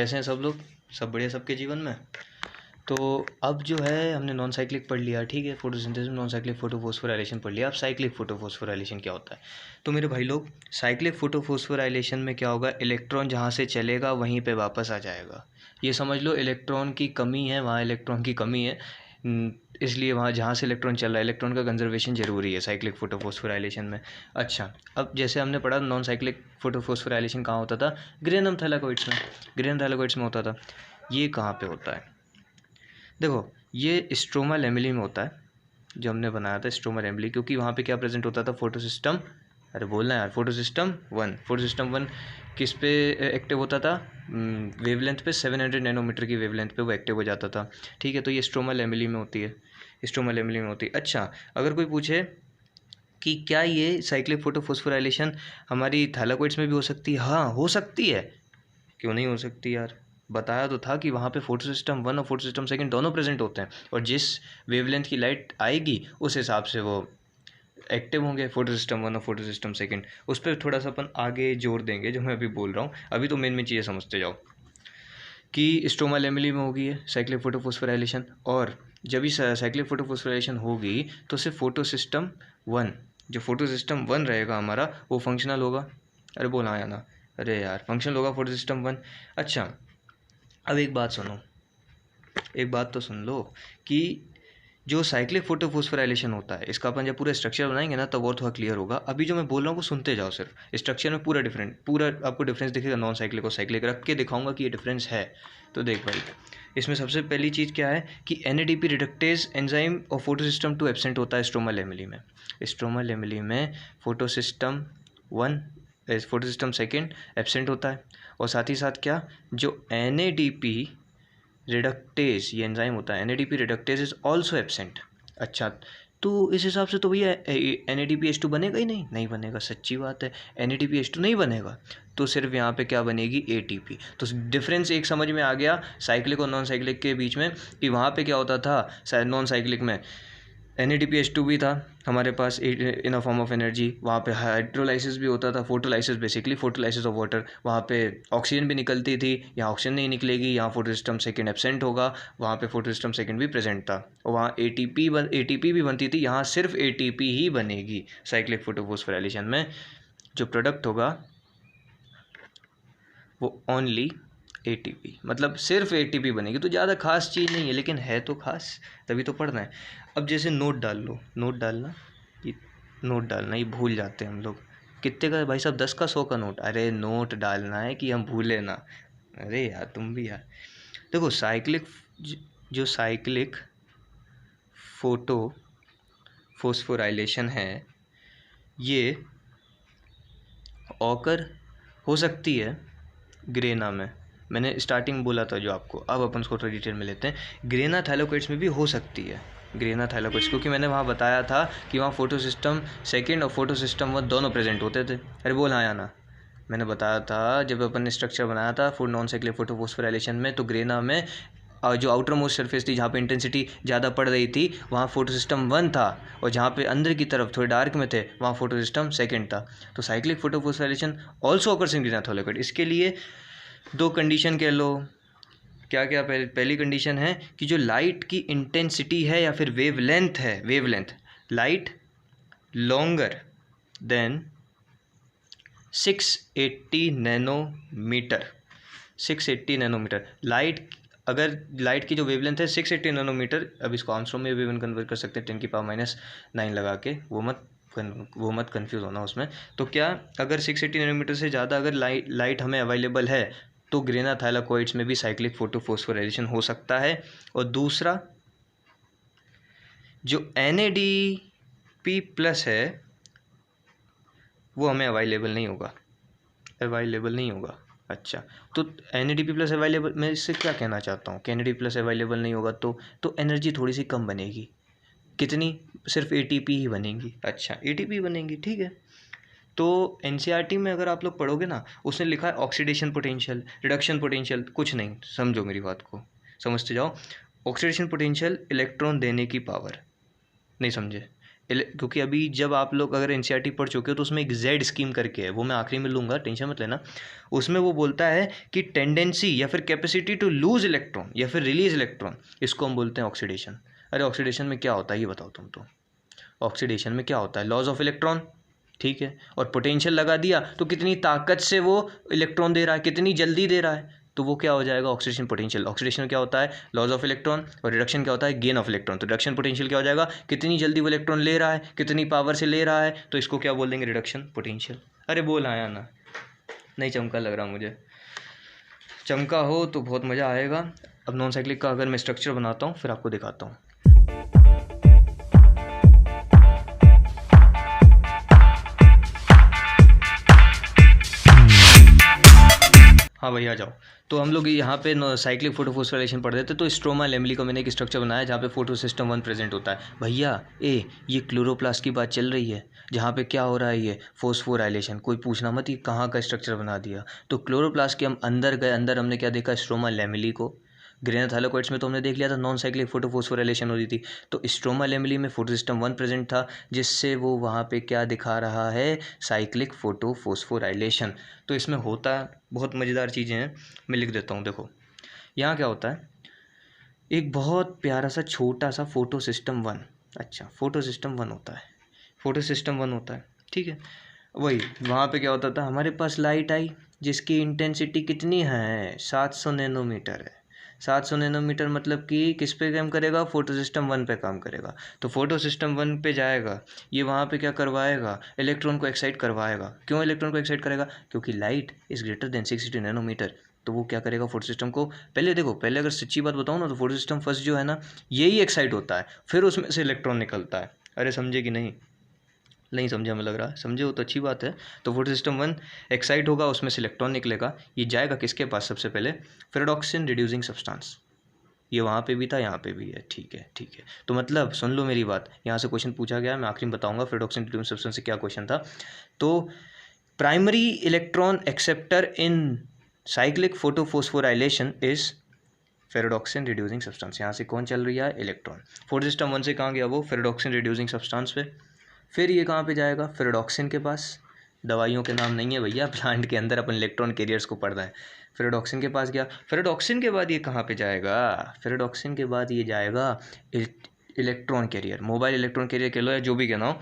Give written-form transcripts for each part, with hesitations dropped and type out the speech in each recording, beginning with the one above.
कैसे हैं सब लोग? सब बढ़िया सबके जीवन में? तो अब जो है हमने नॉन साइक्लिक पढ़ लिया, ठीक है। फोटोसिंथेसिस में नॉन साइक्लिक फोटोफॉस्फोराइलेशन पढ़ लिया। अब साइक्लिक फोटोफॉस्फोराइलेशन क्या होता है? तो मेरे भाई लोग, साइक्लिक फोटोफॉस्फोराइलेशन में क्या होगा, इलेक्ट्रॉन जहाँ से चलेगा वहीं पे वापस आ जाएगा। ये समझ लो इलेक्ट्रॉन की कमी है, वहाँ इलेक्ट्रॉन की कमी है, इसलिए वहाँ जहाँ से इलेक्ट्रॉन चल रहा है, इलेक्ट्रॉन का कंजर्वेशन जरूरी है साइक्लिक फोटोफॉस्फोराइलेशन में। अच्छा, अब जैसे हमने पढ़ा नॉन साइक्लिक फोटोफॉस्फोराइलेशन कहाँ होता था? ग्रेनम थैलाकोइड्स में। ग्रेनम थैलाकोइड्स में होता था। ये कहाँ पे होता है? देखो, ये स्ट्रोमा लैमेली में होता है, जो हमने बनाया था स्ट्रोमा लैमेली, क्योंकि वहाँ पे क्या प्रेजेंट होता था? फोटोसिस्टम, अरे बोलना यार, फोटोसिस्टम वन। फोटोसिस्टम वन किस पे एक्टिव होता था? वेवलेंथ पे, 700 नैनोमीटर की वेवलेंथ पे वो एक्टिव हो जाता था, ठीक है। तो ये स्ट्रोमा लैमेली में होती है, स्ट्रोमा लैमेली में होती है। अच्छा, अगर कोई पूछे कि क्या ये साइक्लिक फोटोफॉस्फोराइलेशन हमारी थैलाकोइड्स में भी हो सकती है? हाँ, हो सकती है, क्यों नहीं हो सकती यार। बताया तो था कि वहाँ पे फोटोसिस्टम वन और फोटोसिस्टम सेकंड दोनों प्रेजेंट होते हैं, और जिस वेवलेंथ की लाइट आएगी उस हिसाब से वो एक्टिव होंगे, फोटोसिस्टम वन और फोटोसिस्टम सेकंड। उस पर थोड़ा सा अपन आगे जोर देंगे, जो मैं अभी बोल रहा हूँ। अभी तो मेन चीज़ें समझते जाओ कि स्ट्रोमा लैमेली में होगी है साइक्लिक फोटोफॉस्फोराइलेशन, और जब भी साइक्लिक फोटोफॉस्फोराइलेशन होगी तो सिर्फ फोटोसिस्टम वन, जो फोटोसिस्टम वन रहेगा हमारा, वो फंक्शनल होगा। अरे बोला आया ना, अरे यार, फंक्शनल होगा फोटोसिस्टम वन। अच्छा, अब एक बात सुनो, एक बात तो सुन लो कि जो साइक्लिक फोटोफॉस्फोराइलेशन होता है, इसका अपन जब पूरा स्ट्रक्चर बनाएंगे ना तब और थोड़ा क्लियर होगा। अभी जो मैं बोल रहा हूँ वो सुनते जाओ, सिर्फ स्ट्रक्चर में पूरा आपको डिफरेंस दिखेगा। नॉन साइक्लिक और साइक्लिक रख के दिखाऊंगा कि ये डिफरेंस है। तो देख भाई, इसमें सबसे पहली चीज़ क्या है कि NADP रिडक्टेज एंजाइम और फोटोसिस्टम टू एब्सेंट होता है स्ट्रोमा लैमेली में। स्ट्रोमा लैमेली में photosystem one, photosystem second absent होता है, और साथ ही साथ क्या, जो NADP रिडक्टेज ये एंजाइम होता है, NADP reductase is also absent. अच्छा, तो इस हिसाब से तो भैया NADPH2 बनेगा ही नहीं, नहीं बनेगा, सच्ची बात है। NADPH2 नहीं बनेगा तो सिर्फ यहाँ पे क्या बनेगी? ATP। तो डिफरेंस एक समझ में आ गया साइक्लिक और नॉन साइक्लिक के बीच में, कि वहाँ पे क्या होता था नॉन साइक्लिक में? NADPH2 भी था हमारे पास इन अ फॉर्म ऑफ एनर्जी, वहाँ पे हाइड्रोलाइसिस भी होता था, photolysis, basically photolysis of water. वहाँ पे ऑक्सीजन भी निकलती थी, यहाँ ऑक्सीजन नहीं निकलेगी, यहाँ फोटोसिस्टम सेकंड एब्सेंट होगा, वहाँ पे फोटोसिस्टम सेकंड भी प्रेजेंट था, और वहाँ ATP भी बनती थी, यहाँ सिर्फ ATP ही बनेगी। साइक्लिक फोटोफॉस्फोराइलेशन में जो प्रोडक्ट होगा वो ओनली ATP, मतलब सिर्फ ATP बनेगी। तो ज़्यादा खास चीज़ नहीं है, लेकिन है तो खास, तभी तो पढ़ना है। अब जैसे नोट डाल लो, नोट डालना, ये नोट डालना, ये भूल जाते हैं हम लोग। कितने का है भाई साहब? 10 का, 100 का नोट? अरे नोट डालना है कि हम भूले ना। अरे यार तुम भी यार। देखो, साइक्लिक, जो साइक्लिक फोटो फोस्फोराइलेशन है, ये ऑकर हो सकती है ग्रेना में। मैंने स्टार्टिंग बोला था जो आपको, अब अपन उसको थोड़ा डिटेल में लेते हैं। ग्रेना थैलाकोइड्स में भी हो सकती है, ग्रेना थैलाकोइड्स, क्योंकि मैंने वहाँ बताया था कि वहाँ फोटोसिस्टम सेकेंड और फोटोसिस्टम वन दोनों प्रेजेंट होते थे। अरे बोल हाँ या ना, मैंने बताया था जब अपन ने स्ट्रक्चर बनाया था फॉर नॉन साइक्लिक फोटोफॉस्फोराइलेशन में, तो ग्रेना में जो आउटर मोस्ट सरफेस थी, जहाँ पे इंटेंसिटी ज़्यादा पड़ रही थी, वहाँ फोटोसिस्टम वन था, और जहाँ पे अंदर की तरफ थोड़े डार्क में थे वहाँ फोटोसिस्टम सेकेंड था। तो cyclic photophosphorylation also occurs in grana thylakoid. इसके लिए दो कंडीशन कह लो। क्या क्या? पहली कंडीशन है कि जो लाइट की इंटेंसिटी है या फिर वेवलेंथ है, wavelength, light longer than 680 nanometre, 680 nanometre light, अगर लाइट की जो वेवलेंथ है 680 नैनोमीटर, अब इसको आर्मस्ट्रॉन्ग में भी अपन कन्वर्ट कर सकते हैं 10⁻⁹ लगा के, वो मत कंफ्यूज होना उसमें। तो क्या, अगर 680 नैनोमीटर से ज़्यादा अगर लाइट हमें अवेलेबल है तो ग्रेना थैलाकोइड्स में भी साइक्लिक फोटोफॉस्फोराइलेशन हो सकता है। और दूसरा, जो NADP प्लस है वो हमें अवेलेबल नहीं होगा, अवेलेबल नहीं होगा। अच्छा, तो NADP प्लस अवेलेबल, मैं इससे क्या कहना चाहता हूँ कि NADP प्लस अवेलेबल नहीं होगा तो एनर्जी थोड़ी सी कम बनेगी। कितनी? सिर्फ ATP ही बनेगी। अच्छा, ATP बनेगी, ठीक है। तो NCERT में अगर आप लोग पढ़ोगे ना, उसने लिखा है ऑक्सीडेशन पोटेंशियल, रिडक्शन पोटेंशियल, कुछ नहीं, समझो मेरी बात को, समझते जाओ। ऑक्सीडेशन पोटेंशियल इलेक्ट्रॉन देने की पावर, नहीं समझे? क्योंकि अभी जब आप लोग अगर एनसीईआरटी पढ़ चुके हो तो उसमें एक जेड स्कीम करके है, वो मैं आखिरी में लूँगा, टेंशन मत लेना। उसमें वो बोलता है कि टेंडेंसी या फिर कैपेसिटी टू लूज इलेक्ट्रॉन या फिर रिलीज इलेक्ट्रॉन, इसको हम बोलते हैं ऑक्सीडेशन। अरे ऑक्सीडेशन में क्या होता है ये बताओ तुम तो। ऑक्सीडेशन में क्या होता है? लॉस ऑफ इलेक्ट्रॉन, ठीक है। और पोटेंशियल लगा दिया तो कितनी ताकत से वो इलेक्ट्रॉन दे रहा है, कितनी जल्दी दे रहा है, तो वो क्या हो जाएगा? Oxidation potential. ऑक्सीडेशन क्या होता है? Loss of electron. और रिडक्शन क्या होता है? Gain of electron. तो रिडक्शन पोटेंशियल क्या हो जाएगा? कितनी जल्दी वो इलेक्ट्रॉन ले रहा है, कितनी पावर से ले रहा है, तो इसको क्या बोल देंगे? Reduction potential. अरे बोल आया ना, नहीं चमका लग रहा मुझे। चमका हो तो बहुत मज़ा आएगा। अब नॉन साइक्लिक का अगर मैं स्ट्रक्चर बनाता हूँ फिर आपको दिखाता हूँ। हाँ भाई आ जाओ। तो हम लोग यहाँ पे साइक्लिक फोटोफॉस्फोराइलेशन पढ़ रहे थे, तो स्ट्रोमा लैमेली का मैंने एक स्ट्रक्चर बनाया जहाँ पे फोटो सिस्टम 1 प्रेजेंट होता है। भैया ये क्लोरोप्लास्ट की बात चल रही है, जहाँ पे क्या हो रहा है? ये फोस्फोराइलेशन। कोई पूछना मत ये कहाँ का स्ट्रक्चर बना दिया। तो क्लोरोप्लास्ट के हम अंदर गए, अंदर हमने क्या देखा? स्ट्रोमा लैमेली को। ग्रेन थैलेकोइड्स में तो हमने देख लिया था नॉन साइक्लिक फोटोफॉस्फोराइलेशन हो रही थी। तो स्ट्रोमा लैमेली में फोटो सिस्टम 1 प्रेजेंट था, जिससे वो वहाँ पे क्या दिखा रहा है? Cyclic photophosphorylation. तो इसमें होता बहुत मज़ेदार चीज़ें हैं, मैं लिख देता हूँ। देखो यहाँ क्या होता है, एक बहुत प्यारा सा छोटा सा फोटो सिस्टम 1, अच्छा फोटो सिस्टम 1 होता है, फोटो सिस्टम 1 होता है, ठीक है। वही वहाँ पे क्या होता था? हमारे पास लाइट आई जिसकी इंटेंसिटी कितनी है? 700 नैनोमीटर है। 700 नैनोमीटर मतलब कि किस पे काम करेगा? फोटो सिस्टम 1 पे काम करेगा। तो फोटो सिस्टम 1 पे जाएगा, ये वहाँ पे क्या करवाएगा? इलेक्ट्रॉन को एक्साइट करवाएगा। क्यों इलेक्ट्रॉन को एक्साइट करेगा? क्योंकि light is greater than 660 nanometre. तो वो क्या करेगा? फोटो सिस्टम को पहले देखो, पहले अगर सच्ची बात बताऊँ ना तो फोटो सिस्टम फर्स्ट जो है ना, यही एक्साइट होता है, फिर उसमें से इलेक्ट्रॉन निकलता है। अरे समझे कि नहीं? नहीं समझा हमें लग रहा है, समझे हो तो अच्छी बात है। तो फोटो सिस्टम 1 एक्साइट होगा, उसमें से इलेक्ट्रॉन निकलेगा, ये जाएगा किसके पास? सबसे पहले फेरेडॉक्सिन रिड्यूसिंग सब्सटेंस। ये वहाँ पे भी था, यहाँ पे भी है, ठीक है ठीक है। तो मतलब सुन लो मेरी बात, यहाँ से क्वेश्चन पूछा गया, मैं आखिरी में बताऊंगा फेरेडॉक्सिन रिड्यूसिंग सब्सटेंस से क्या क्वेश्चन था। तो primary electron acceptor in cyclic photophosphorylation is ferredoxin reducing substance. यहाँ से कौन चल रही है? इलेक्ट्रॉन। फोटो सिस्टम 1 से कहाँ गया? वो फेरेडॉक्सिन रिड्यूसिंग सब्सटेंस पे। फिर ये कहाँ पे जाएगा? फेरेडॉक्सिन के पास। दवाइयों के नाम नहीं है भैया, प्लांट के अंदर अपन इलेक्ट्रॉन कैरियर्स को पढ़ रहे हैं। फेरेडॉक्सिन के पास गया। फेरेडॉक्सिन के बाद ये कहाँ पे जाएगा? फेरेडॉक्सिन के बाद ये जाएगा electron carrier, mobile electron carrier कह लो या जो भी कहना हो,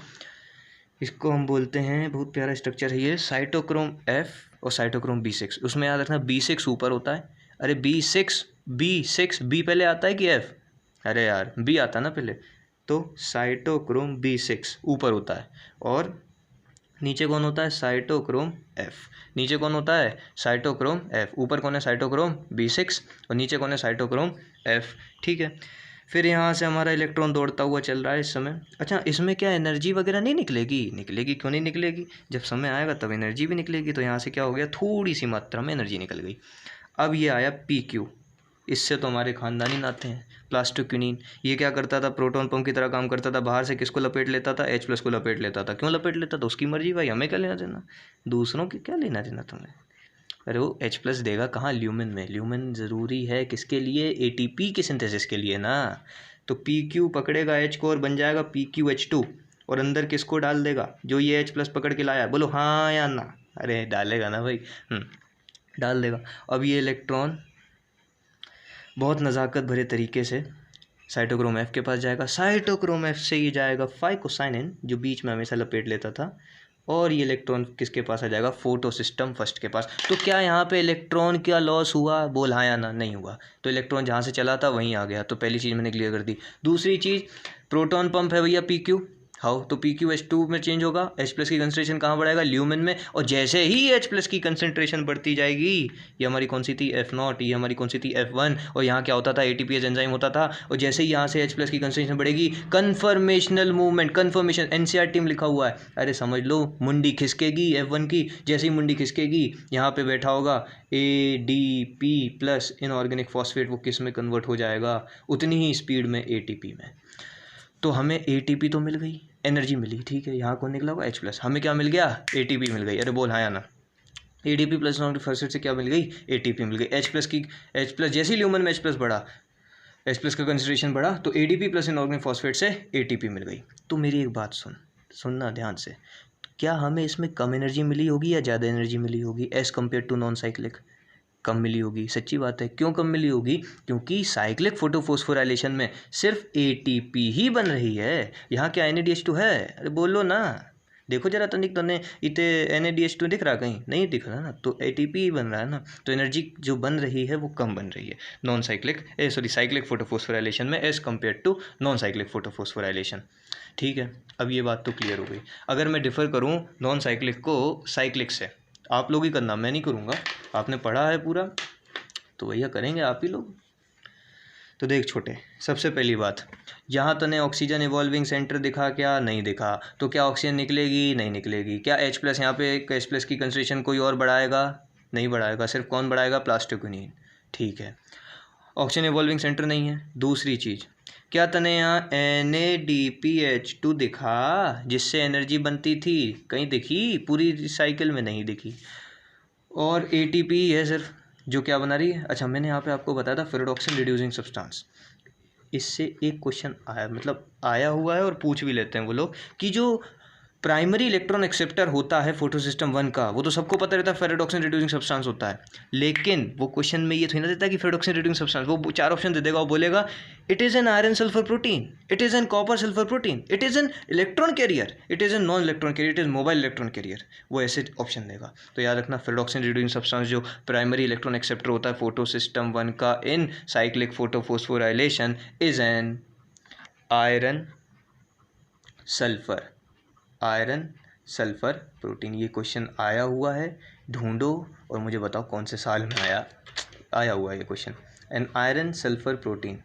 इसको हम बोलते हैं, बहुत प्यारा स्ट्रक्चर है ये, साइटोक्रोम F और साइटोक्रोम B6। उसमें याद रखना B6 ऊपर होता है। अरे B6 बी पहले आता है कि F? अरे यार बी आता ना पहले। तो साइटोक्रोम B6 ऊपर होता है, और नीचे कौन होता है? Cytochrome F। नीचे कौन होता है? Cytochrome F। ऊपर कौन है? साइटोक्रोम B6, और नीचे कौन है? साइटोक्रोम F, ठीक है। फिर यहाँ से हमारा इलेक्ट्रॉन दौड़ता हुआ चल रहा है इस समय। अच्छा इसमें क्या एनर्जी वगैरह नहीं निकलेगी? निकलेगी, क्यों नहीं निकलेगी? जब समय आएगा तब एनर्जी भी निकलेगी। तो यहाँ से क्या हो गया? थोड़ी सी मात्रा में एनर्जी निकल गई। अब ये आया PQ, इससे तो हमारे खानदानी नाते हैं, प्लास्टोक्विनीन। ये क्या करता था? प्रोटॉन पंप की तरह काम करता था, बाहर से किसको लपेट लेता था? H+ को लपेट लेता था। क्यों लपेट लेता था? उसकी मर्जी भाई, हमें क्या लेना देना, दूसरों की क्या लेना देना तुम्हें। अरे वो H+ देगा कहाँ? ल्यूमेन में। ल्यूमेन ज़रूरी है किसके लिए? ATP के सिंथेसिस के लिए ना। तो PQ पकड़ेगा H को और बन जाएगा PQH2, और अंदर किसको डाल देगा? जो ये H+ पकड़ के लाया। बोलो हाँ या ना? अरे डालेगा ना भाई, डाल देगा। अब ये इलेक्ट्रॉन बहुत नज़ाकत भरे तरीके से साइटोक्रोम F के पास जाएगा। साइटोक्रोम F से ये जाएगा फाइकोसाइनिन, जो बीच में हमेशा लपेट लेता था, और ये इलेक्ट्रॉन किसके पास आ जाएगा? फोटो सिस्टम फर्स्ट के पास। तो क्या यहाँ पे इलेक्ट्रॉन क्या लॉस हुआ? बोल हाँ या ना? नहीं हुआ। तो इलेक्ट्रॉन जहाँ से चला था वहीं आ गया। तो पहली चीज़ मैंने क्लियर कर दी। दूसरी चीज़, प्रोटॉन पंप है भैया PQ, हाउ? तो PQH2 में चेंज होगा, H+ की कंसंट्रेशन कहाँ बढ़ाएगा? ल्यूमेन में। और जैसे ही H+ की कंसंट्रेशन बढ़ती जाएगी, ये हमारी कौन सी थी? F0, ये हमारी कौन सी थी? F1। और यहाँ क्या होता था? ATPase एंजाइम होता था। और जैसे ही यहाँ से H+ की कंसंट्रेशन बढ़ेगी, कन्फर्मेशनल मूवमेंट, कन्फर्मेशन NCERT में लिखा हुआ है, अरे समझ लो, मुंडी खिसकेगी F1 की। जैसे ही मुंडी खिसकेगी, यहाँ पे बैठा होगा ADP+ इनऑर्गेनिक फॉस्फेट, वो किस में कन्वर्ट हो जाएगा? उतनी ही स्पीड में ATP में। तो हमें ATP तो मिल गई, एनर्जी मिली, ठीक है। यहाँ कौन निकला होगा? H+। हमें क्या मिल गया? ATP मिल गई। अरे बोल हाँ या ना? ADP+ फॉस्फेट से क्या मिल गई? ATP मिल गई। H+ जैसे ही ल्यूमन में H+ बढ़ा, H प्लस का कंसंट्रेशन बढ़ा तो ADP प्लस इनऑर्गेनिक फॉस्फेट से ATP मिल गई। तो मेरी एक बात सुनना ध्यान से, क्या हमें इसमें कम एनर्जी मिली होगी या ज़्यादा एनर्जी मिली होगी as compare to non cyclic? कम मिली होगी, सच्ची बात है। क्यों कम मिली होगी? क्योंकि साइक्लिक फोटोफॉस्फोराइलेशन में सिर्फ ATP ही बन रही है। यहाँ क्या NADH2 है? अरे बोलो ना, देखो जरा तनिक तने इते NADH2 दिख रहा कहीं? नहीं दिख रहा ना, तो ATP ही बन रहा है ना। तो एनर्जी जो बन रही है वो कम बन रही है नॉन साइक्लिक साइक्लिक फोटोफॉस्फोराइलेशन में as compare to non cyclic photophosphorylation. ठीक है, अब ये बात तो क्लियर हो गई। अगर मैं डिफ़र करूँ नॉन साइक्लिक को साइक्लिक से, आप लोग ही करना, मैं नहीं करूँगा। आपने पढ़ा है पूरा तो भैया करेंगे आप ही लोग। तो देख छोटे, सबसे पहली बात, यहाँ तने ऑक्सीजन इवॉल्विंग सेंटर दिखा क्या? नहीं दिखा। तो क्या ऑक्सीजन निकलेगी? नहीं निकलेगी। क्या H प्लस यहाँ पे H प्लस की कंसंट्रेशन कोई और बढ़ाएगा? नहीं बढ़ाएगा। सिर्फ कौन बढ़ाएगा? प्लास्टिक्विनीन। ठीक है, ऑक्सीजन इवॉल्विंग सेंटर नहीं है। दूसरी चीज़, क्या तने यहाँ NADPH2 दिखा जिससे एनर्जी बनती थी? कहीं दिखी? पूरी साइकिल में नहीं दिखी। और ATP है सिर्फ, जो क्या बना रही है? अच्छा, मैंने यहाँ पे आपको बताया था फेरोडॉक्सिन रिड्यूसिंग सब्सटेंस। इससे एक क्वेश्चन आया, मतलब आया हुआ है और पूछ भी लेते हैं वो लोग, कि जो प्राइमरी इलेक्ट्रॉन एक्सेप्टर होता है फोटोसिस्टम 1 का, वो तो सबको पता रहता है फेरोडॉक्सिन रिड्यूसिंग सब्सटेंस होता है। लेकिन वो क्वेश्चन में ये थोड़ी ना देता है कि फेरोडॉक्सिन रिड्यूसिंग सब्सटेंस, वो 4 ऑप्शन दे देगा और बोलेगा it is an iron sulphur protein, it is an copper sulphur protein, it is an electron carrier, it is an non electron carrier, it is mobile electron carrier. वो ऐसे option देगा। तो याद रखना, फेरोडॉक्सिन रिड्यूसिंग सब्सटेंस जो primary electron acceptor होता है photosystem 1 का इन cyclic photophosphorylation is an iron sulphur protein. ये क्वेश्चन आया हुआ है, ढूंढो और मुझे बताओ कौन से साल में आया हुआ है ये question. An iron sulphur protein.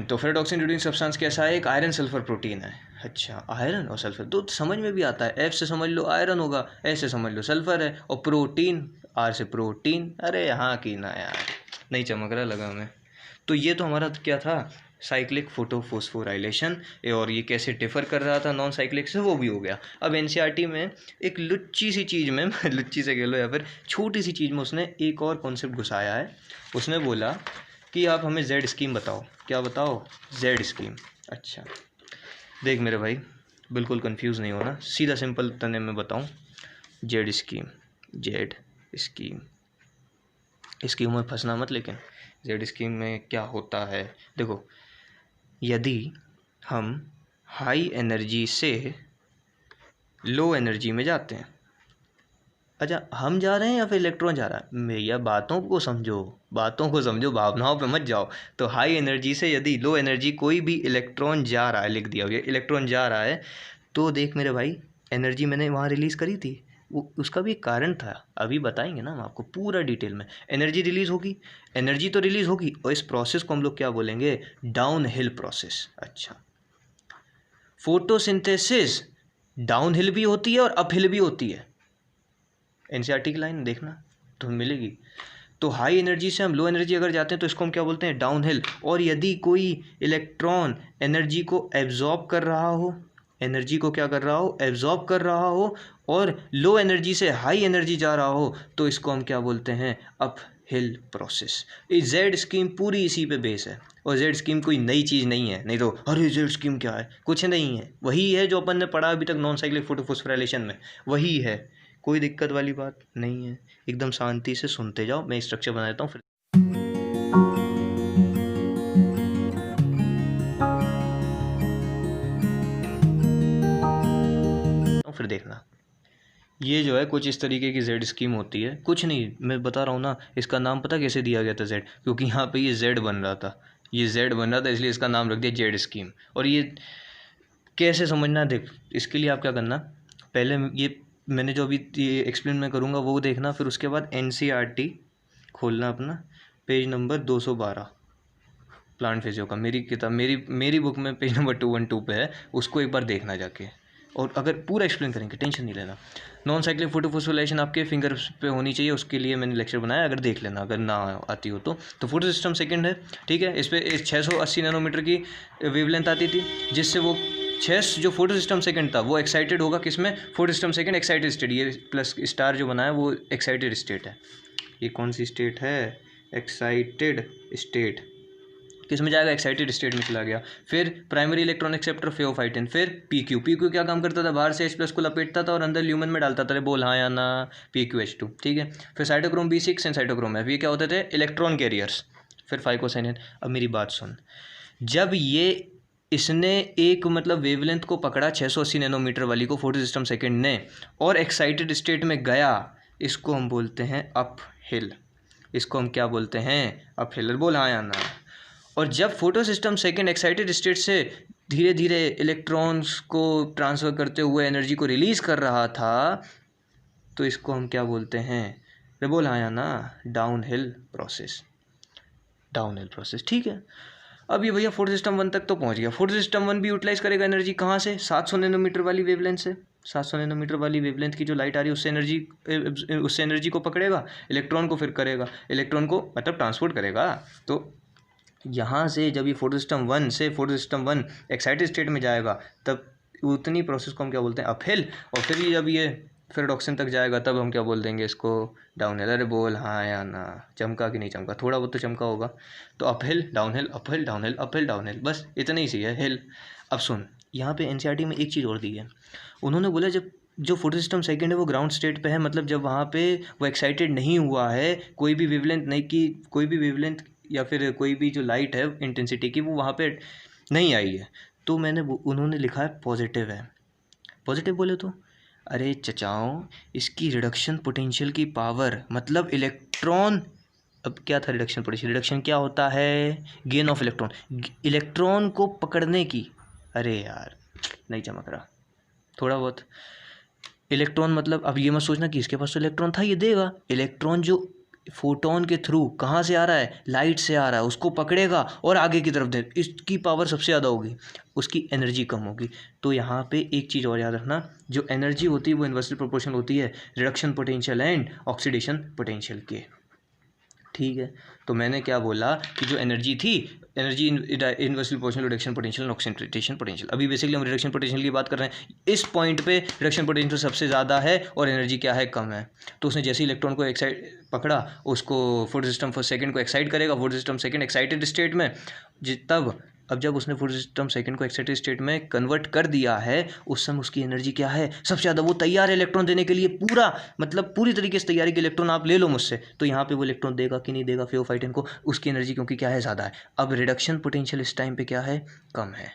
तो फेरोडॉक्सिन रिड्यूसिंग सब्सटेंस कैसा है? एक आयरन सल्फर प्रोटीन है। अच्छा, आयरन और सल्फर तो समझ में भी आता है। F से समझ लो आयरन होगा, S से समझ लो सल्फर है, और प्रोटीन R से प्रोटीन। अरे यहाँ की ना यार, नहीं चमक रहा लगा हमें। तो ये तो हमारा क्या था? Cyclic photophosphorylation. और ये कैसे डिफ़र कर रहा था नॉन साइक्लिक से, वो भी हो गया। अब NCERT में एक लुच्ची सी चीज़ में लुच्ची से कह लो या फिर छोटी सी चीज़ में उसने एक और कॉन्सेप्ट घुसाया है। उसने बोला कि आप हमें Z स्कीम बताओ। क्या बताओ? Z scheme. अच्छा देख मेरे भाई, बिल्कुल कंफ्यूज नहीं होना, सीधा सिंपल तने में बताऊं। Z स्कीम में फंसना मत। लेकिन Z स्कीम में क्या होता है, देखो, यदि हम हाई एनर्जी से लो एनर्जी में जाते हैं, अच्छा हम जा रहे हैं या फिर इलेक्ट्रॉन जा रहा है? भैया बातों को समझो, भावनाओं पे मत जाओ। तो हाई एनर्जी से यदि लो एनर्जी कोई भी इलेक्ट्रॉन जा रहा है, लिख दिया हुआ इलेक्ट्रॉन जा रहा है, तो देख मेरे भाई, एनर्जी मैंने वहाँ रिलीज़ करी थी, वो उसका भी कारण था, अभी बताएंगे ना हम आपको पूरा डिटेल में। एनर्जी तो रिलीज़ होगी और इस प्रोसेस को हम लोग क्या बोलेंगे? Down hill process. अच्छा, फोटोसिंथेसिस डाउन हिल भी होती है और अप हिल भी होती है। NCERT की लाइन देखना तो मिलेगी। तो हाई एनर्जी से हम लो एनर्जी अगर जाते हैं तो इसको हम क्या बोलते हैं? Down hill. और यदि कोई इलेक्ट्रॉन एनर्जी को एब्जॉर्ब कर रहा हो, एब्जॉर्ब कर रहा हो और लो एनर्जी से हाई एनर्जी जा रहा हो, तो इसको हम क्या बोलते हैं? Up hill process. इस Z स्कीम पूरी इसी पे बेस है। और Z स्कीम कोई नई चीज़ नहीं है, नहीं तो अरे Z स्कीम क्या है? कुछ नहीं है, वही है जो अपन ने पढ़ा अभी तक नॉन साइक्लिक फोटोफॉस्फोराइलेशन में, वही है। कोई दिक्कत वाली बात नहीं है, एकदम शांति से सुनते जाओ। मैं स्ट्रक्चर बना देता हूँ फिर देखना। ये जो है कुछ इस तरीके की Z स्कीम होती है। कुछ नहीं, मैं बता रहा हूँ ना, इसका नाम पता कैसे दिया गया था Z? क्योंकि यहाँ पे ये Z बन रहा था, इसलिए इसका नाम रख दिया Z स्कीम। और ये कैसे समझना, देख, इसके लिए आप क्या करना, पहले ये मैंने जो अभी ये एक्सप्लेन मैं करूँगा वो देखना, फिर उसके बाद NCERT खोलना अपना, पेज नंबर 212 प्लांट फिजियो का, मेरी किताब मेरी बुक में पेज नंबर 212 पे है, उसको एक बार देखना जाके। और अगर पूरा एक्सप्लेन करेंगे, टेंशन नहीं लेना। नॉन साइक्लिक फोटोफॉस्फोराइलेशन आपके फिंगर पे होनी चाहिए, उसके लिए मैंने लेक्चर बनाया, अगर देख लेना, अगर ना आती हो तो। फोटो सिस्टम सेकेंड है, ठीक है। इस पर 680 नैनोमीटर की वेवलेंथ आती थी, जिससे वो जो फोटो सिस्टम सेकेंड था वो एक्साइटेड होगा, किसमें? Photo system second excited state. ये प्लस स्टार जो बना है वो एक्साइटेड स्टेट है। ये कौन सी स्टेट है? Excited state. किस में जाएगा, एक्साइटेड स्टेट में चला गया। फिर प्राइमरी इलेक्ट्रॉन एक्सेप्टर फेओफाइटिन, फिर पीक्यू क्या काम करता था, बाहर से H+ को लपेटता था और अंदर ल्यूमेन में डालता था, बोल हाँ या ना, PQH2, ठीक है। फिर cytochrome B6 and cytochrome F, ये क्या होते थे, इलेक्ट्रॉन कैरियर्स। फिर फाइकोसाइनिन। अब मेरी बात सुन, जब ये इसने एक मतलब वेवलेंथ को पकड़ा 680 नैनोमीटर वाली को फोटो सिस्टम सेकेंड ने, और एक्साइटेड स्टेट में गया, इसको हम बोलते हैं अप हिल। इसको हम क्या बोलते हैं, अप हिल, बोल हाँ या ना। और जब photo system second excited state से धीरे धीरे इलेक्ट्रॉन्स को ट्रांसफ़र करते हुए एनर्जी को रिलीज़ कर रहा था, तो इसको हम क्या बोलते हैं, बोल हाँ या ना, down hill process, down hill process, ठीक है। अब ये भैया फोटो सिस्टम 1 तक तो पहुंच गया। फोटो सिस्टम 1 भी यूटिलाइज करेगा एनर्जी कहाँ से, 700 नैनोमीटर वाली वेवलेंथ से। 700 नैनोमीटर वाली वेवलेंथ की जो लाइट आ रही है उससे एनर्जी को पकड़ेगा, इलेक्ट्रॉन को फिर करेगा, इलेक्ट्रॉन को मतलब ट्रांसपोर्ट करेगा। तो यहाँ से जब ये फोटो सिस्टम 1 से फोटो सिस्टम 1 एक्साइटेड स्टेट में जाएगा, तब उतनी प्रोसेस को हम क्या बोलते हैं, अपहिल। और फिर जब ये फिर रिडक्शन तक जाएगा, तब हम क्या बोल देंगे इसको, डाउनहिल। अरे बोल हाँ या ना, चमका कि नहीं चमका, थोड़ा बहुत तो चमका होगा। तो uphill downhill, uphill downhill, uphill downhill, बस इतना ही सी है हिल। अब सुन, यहाँ पे एनसीईआरटी में एक चीज़ और दी है। उन्होंने बोला जब जो फोटो सिस्टम सेकेंड है वो ग्राउंड स्टेट पे है, मतलब जब वहाँ पे वो एक्साइटेड नहीं हुआ है, कोई भी वेवलेंथ नहीं की, कोई भी वेवलेंथ या फिर कोई भी जो लाइट है इंटेंसिटी की वो वहाँ पे नहीं आई है, तो उन्होंने लिखा है पॉजिटिव है। पॉजिटिव बोले तो अरे चचाओ, इसकी रिडक्शन पोटेंशियल की पावर, मतलब इलेक्ट्रॉन, अब क्या था रिडक्शन पोटेंशियल, रिडक्शन क्या होता है, गेन ऑफ इलेक्ट्रॉन, इलेक्ट्रॉन को पकड़ने की। अरे यार नहीं चमक रहा, थोड़ा बहुत इलेक्ट्रॉन, मतलब अब ये मत सोचना कि इसके पास तो इलेक्ट्रॉन था ये देगा, इलेक्ट्रॉन जो फोटोन के थ्रू कहाँ से आ रहा है, लाइट से आ रहा है, उसको पकड़ेगा और आगे की तरफ दे, इसकी पावर सबसे ज़्यादा होगी, उसकी एनर्जी कम होगी। तो यहाँ पे एक चीज़ और याद रखना, जो एनर्जी होती है वो इन्वर्सली प्रोपोर्शनल होती है reduction potential and oxidation potential के, ठीक है। तो मैंने क्या बोला कि जो एनर्जी थी, energy inversely proportional reduction potential and oxidation potential. अभी बेसिकली हम रिडक्शन पोटेंशियल की बात कर रहे हैं, इस पॉइंट पे रिडक्शन पोटेंशियल सबसे ज़्यादा है और एनर्जी क्या है, कम है। तो उसने जैसे इलेक्ट्रॉन को एक्साइट पकड़ा, उसको फोटो सिस्टम फर्स्ट सेकंड को एक्साइट करेगा, photo system second excited state में, तब अब जब उसने फोटो सिस्टम सेकंड को एक्साइटेड स्टेट में कन्वर्ट कर दिया है, उस समय उसकी एनर्जी क्या है, सबसे ज़्यादा, वो तैयार है इलेक्ट्रॉन देने के लिए, पूरा मतलब पूरी तरीके से तैयारी के इलेक्ट्रॉन आप ले लो मुझसे, तो यहाँ पे वो इलेक्ट्रॉन देगा कि नहीं देगा फेओफाइटिन को, उसकी एनर्जी क्योंकि क्या है, ज़्यादा है। अब रिडक्शन पोटेंशियल इस टाइम पे क्या है, कम है,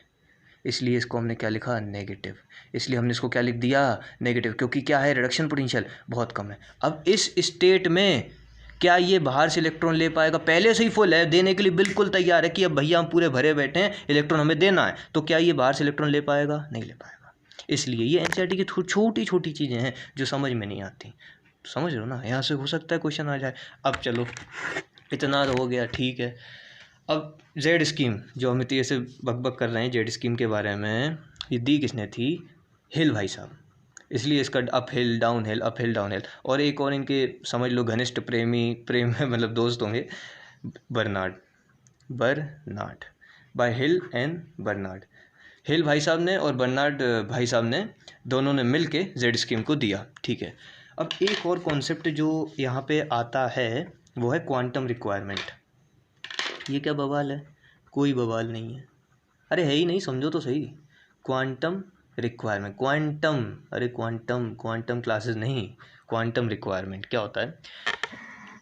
इसलिए इसको हमने क्या लिखा, नेगेटिव। इसलिए हमने इसको क्या लिख दिया, नेगेटिव, क्योंकि क्या है, रिडक्शन पोटेंशियल बहुत कम है। अब इस स्टेट में क्या ये बाहर से इलेक्ट्रॉन ले पाएगा, पहले से ही फुल है, देने के लिए बिल्कुल तैयार है कि अब भैया हम पूरे भरे बैठे हैं, इलेक्ट्रॉन हमें देना है, तो क्या ये बाहर से इलेक्ट्रॉन ले पाएगा, नहीं ले पाएगा। इसलिए ये एनसीईआरटी की छोटी छोटी चीज़ें हैं जो समझ में नहीं आती, समझ रहे हो ना, यहाँ से हो सकता है क्वेश्चन आ जाए। अब चलो इतना तो हो गया, ठीक है। अब जेड स्कीम जो हम इतनी ऐसे बकबक कर रहे हैं जेड स्कीम के बारे में, ये दी किसने थी, हिल भाई साहब, इसलिए इसका up hill down hill, up hill down hill. और एक और इनके समझ लो घनिष्ठ प्रेम मतलब दोस्त होंगे, Bernard by Hill and Bernard. Hill भाई साहब ने और बर्नार्ड भाई साहब ने, दोनों ने मिल के जेड स्कीम को दिया, ठीक है। अब एक और कॉन्सेप्ट जो यहाँ पे आता है वो है क्वांटम रिक्वायरमेंट। ये क्या बवाल है, कोई बवाल नहीं है, अरे है ही नहीं, समझो तो सही। क्वांटम रिक्वायरमेंट, क्वांटम, अरे क्वांटम क्लासेस नहीं, क्वांटम रिक्वायरमेंट क्या होता है,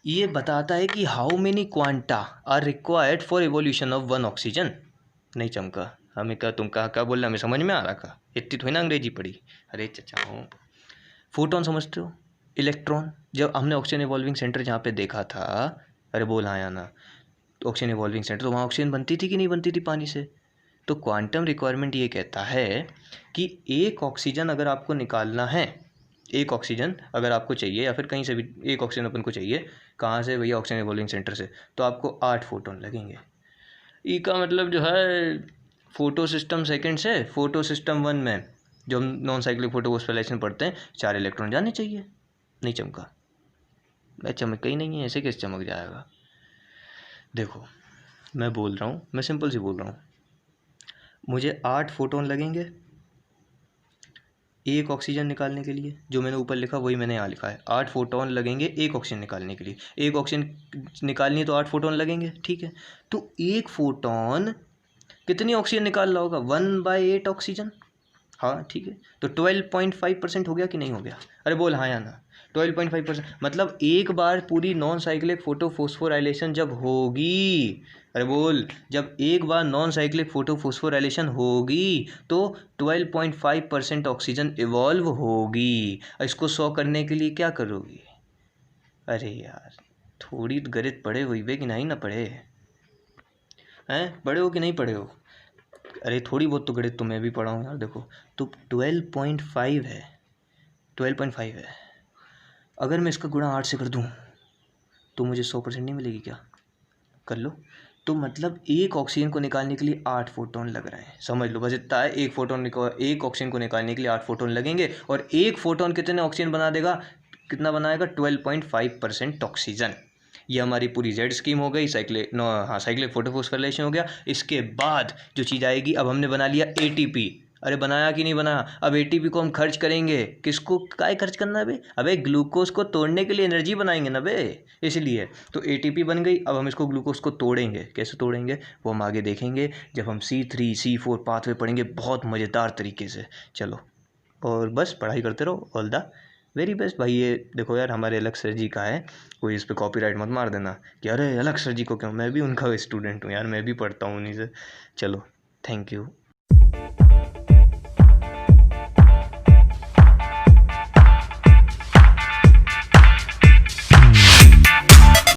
ये बताता है कि how many quanta are required for evolution of one oxygen. नहीं चमका, हमें क्या तुम क्या बोल रहे, हमें समझ में आ रहा का, इतनी थोड़ी ना अंग्रेजी पढ़ी। अरे चचा हूँ, फोटोन समझते हो, इलेक्ट्रॉन, जब हमने ऑक्सीजन इवॉल्विंग सेंटर जहाँ पे देखा था, अरे बोल हाँ या ना, तो ऑक्सीजन इवॉल्विंग सेंटर, तो वहाँ ऑक्सीजन बनती थी कि नहीं बनती थी पानी से। तो क्वांटम रिक्वायरमेंट ये कहता है कि एक ऑक्सीजन अगर आपको निकालना है, एक ऑक्सीजन अगर आपको चाहिए, या फिर कहीं से भी एक ऑक्सीजन अपन को चाहिए, कहाँ से भैया, ऑक्सीजन इवॉल्विंग सेंटर से, तो आपको 8 फोटोन लगेंगे। ई का मतलब जो है फोटो सिस्टम सेकेंड से फोटो सिस्टम 1 में जो हम नॉन साइक्लिक फोटोफॉस्फोराइलेशन पढ़ते हैं, 4 इलेक्ट्रॉन जाने चाहिए। नहीं चमका, मैं चमक ही नहीं है, ऐसे कैसे चमक जाएगा। देखो मैं बोल रहा हूँ, मैं सिंपल सी बोल रहा हूँ, मुझे 8 फोटोन लगेंगे, एक ऑक्सीजन निकालने के लिए, जो मैंने ऊपर लिखा वही मैंने यहाँ लिखा है, 8 फोटोन लगेंगे एक ऑक्सीजन निकालने के लिए। एक ऑक्सीजन निकालनी है तो 8 फोटोन लगेंगे, ठीक है। तो एक फोटोन कितनी ऑक्सीजन निकाल रहा होगा, 1/8 ऑक्सीजन। हाँ ठीक है, तो 12.5% हो गया कि नहीं हो गया? अरे बोल हाँ या ना। 12.5%, मतलब एक बार पूरी नॉन साइक्लिक फोटोफोस्फोराइलेशन जब होगी, अरे बोल, जब एक बार नॉन साइक्लिक फोटोफोस्फोराइलेशन होगी तो 12.5% ऑक्सीजन इवॉल्व होगी। इसको 100 करने के लिए क्या करोगी? अरे यार, थोड़ी तो गणित पढ़े हुई बे कि नहीं ना पढ़े हैं? पढ़े हो कि नहीं पढ़े हो? अरे थोड़ी बहुत तो गणित तो मैं भी पढ़ा हूँ यार। देखो, तो 12.5 है, 12.5 है। अगर मैं इसका गुणा 8 से कर दूँ तो मुझे 100% नहीं मिलेगी क्या? कर लो। तो मतलब एक ऑक्सीजन को निकालने के लिए 8 फोटोन लग रहे हैं, समझ लो, बस इतना है। एक ऑक्सीजन को निकालने के लिए 8 फोटोन लगेंगे, और एक फोटोन कितने ऑक्सीजन बना देगा, कितना बनाएगा? 12.5% ऑक्सीजन। ये हमारी पूरी जेड स्कीम हो गई, साइक्लिक फोटोफोस्फोराइलेशन हो गया। इसके बाद जो चीज़ आएगी, अब हमने बना लिया एटीपी। अरे बनाया कि नहीं बनाया? अब एटीपी को हम खर्च करेंगे, किसको काय खर्च करना है बे? अबे ग्लूकोज को तोड़ने के लिए एनर्जी बनाएंगे ना बे, इसलिए। तो एटीपी बन गई, अब हम इसको ग्लूकोज को तोड़ेंगे। कैसे तोड़ेंगे वो हम आगे देखेंगे, जब हम C3 C4 पाथवे पढ़ेंगे बहुत मज़ेदार तरीके से। चलो, और बस पढ़ाई करते रहो। ऑल द वेरी बेस्ट भाई। ये देखो यार, हमारे अलग सर जी का है, कोई इस पर कॉपीराइट मत मार देना कि अरे अलग सर जी को क्यों, मैं भी उनका स्टूडेंट हूँ यार, मैं भी पढ़ता हूँ उन्हीं से। चलो, थैंक यू।